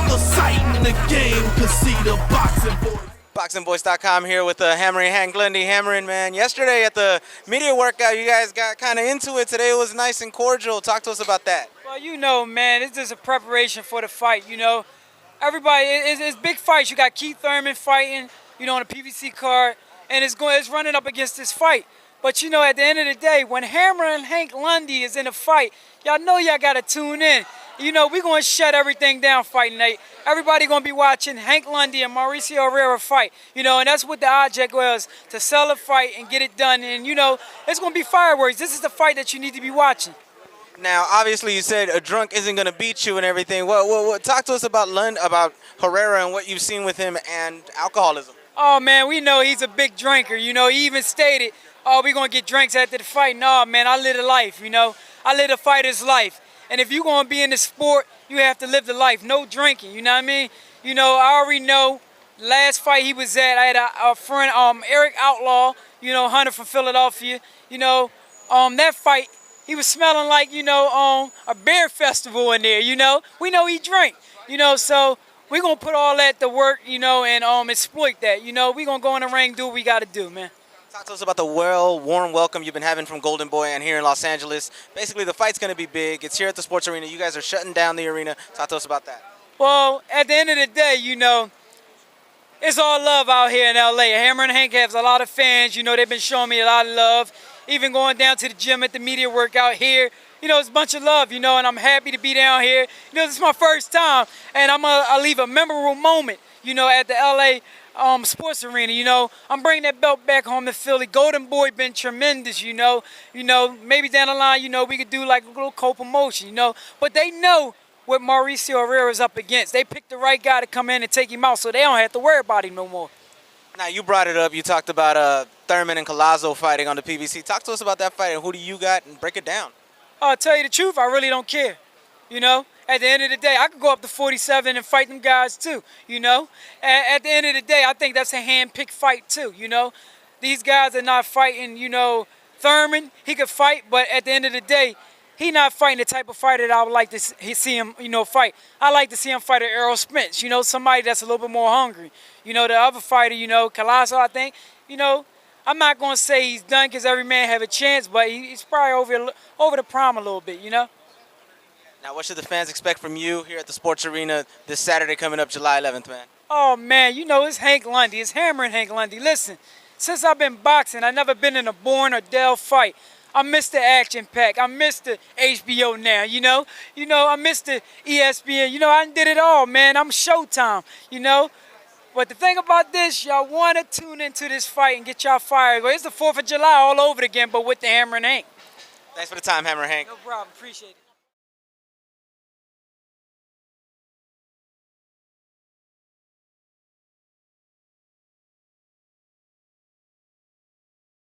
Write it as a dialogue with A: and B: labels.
A: toughest sight in the game, cause see the boxing voice.
B: ThaBoxingvoice.com here with Hammer and Hank Lundy. Hammering, man. Yesterday at the media workout, you guys got kind of into it. Today it was nice and cordial. Talk to us about that.
C: Well, you know, man, it's just a preparation for the fight, you know. Everybody, it's big fights. You got Keith Thurman fighting, you know, on the PVC card, and it's running up against this fight. But, you know, at the end of the day, when Hammer and Hank Lundy is in a fight, y'all know y'all got to tune in. You know, we're going to shut everything down fight night. Everybody going to be watching Hank Lundy and Mauricio Herrera fight. You know, and that's what the object was, to sell a fight and get it done. And, you know, it's going to be fireworks. This is the fight that you need to be watching.
B: Now, obviously, you said a drunk isn't going to beat you and everything. Talk to us about Herrera and what you've seen with him and alcoholism.
C: Oh, man, we know he's a big drinker. You know, he even stated, oh, we're going to get drinks after the fight. No, man, I live a life, you know. I live a fighter's life. And if you're going to be in the sport, you have to live the life. No drinking, you know what I mean? You know, I already know last fight he was at, I had a friend, Eric Outlaw, you know, hunter from Philadelphia. You know, that fight, he was smelling like, you know, a beer festival in there, you know. We know he drank, you know, so we're going to put all that to work, you know, and exploit that. You know, we're going to go in the ring, do what we got to do, man.
B: Talk to us about the warm welcome you've been having from Golden Boy and here in Los Angeles. Basically, the fight's going to be big. It's here at the sports arena. You guys are shutting down the arena. Talk to us about that.
C: Well, at the end of the day, you know, it's all love out here in L.A. Hammer and Hank has a lot of fans. You know, they've been showing me a lot of love. Even going down to the gym at the media workout here, you know, it's a bunch of love, you know, and I'm happy to be down here. You know, this is my first time, and I'll leave a memorable moment, you know, at the L.A. Sports arena. You know, I'm bringing that belt back home to Philly. Golden Boy been tremendous, you know. You know, maybe down the line, you know, we could do like a little co-promotion, you know. But they know what Mauricio Herrera is up against. They picked the right guy to come in and take him out, so they don't have to worry about him no more.
B: Now, you brought it up. You talked about Thurman and Collazo fighting on the PVC. Talk to us about that fight and who do you got, and break it down.
C: I'll tell you the truth, I really don't care, you know. At the end of the day, I could go up to 47 and fight them guys too, you know. At the end of the day, I think that's a hand-picked fight too, you know. These guys are not fighting, you know, Thurman. He could fight, but at the end of the day, he's not fighting the type of fighter that I would like to see him, you know, fight. I like to see him fight Errol Spence, you know, somebody that's a little bit more hungry. You know, the other fighter, you know, Collazo, I think, you know, I'm not going to say he's done because every man have a chance, but he's probably over the prime a little bit, you know.
B: Now, what should the fans expect from you here at the sports arena this Saturday coming up July 11th, man?
C: Oh, man, you know, it's Hank Lundy. It's Hammer and Hank Lundy. Listen, since I've been boxing, I've never been in a Bourne or Dell fight. I miss the action pack. I miss the HBO now, you know. You know, I miss the ESPN. You know, I did it all, man. I'm Showtime, you know. But the thing about this, y'all want to tune into this fight and get y'all fired. It's the 4th of July all over again, but with the Hammer and Hank.
B: Thanks for the time, Hammer and Hank.
C: No problem. Appreciate it.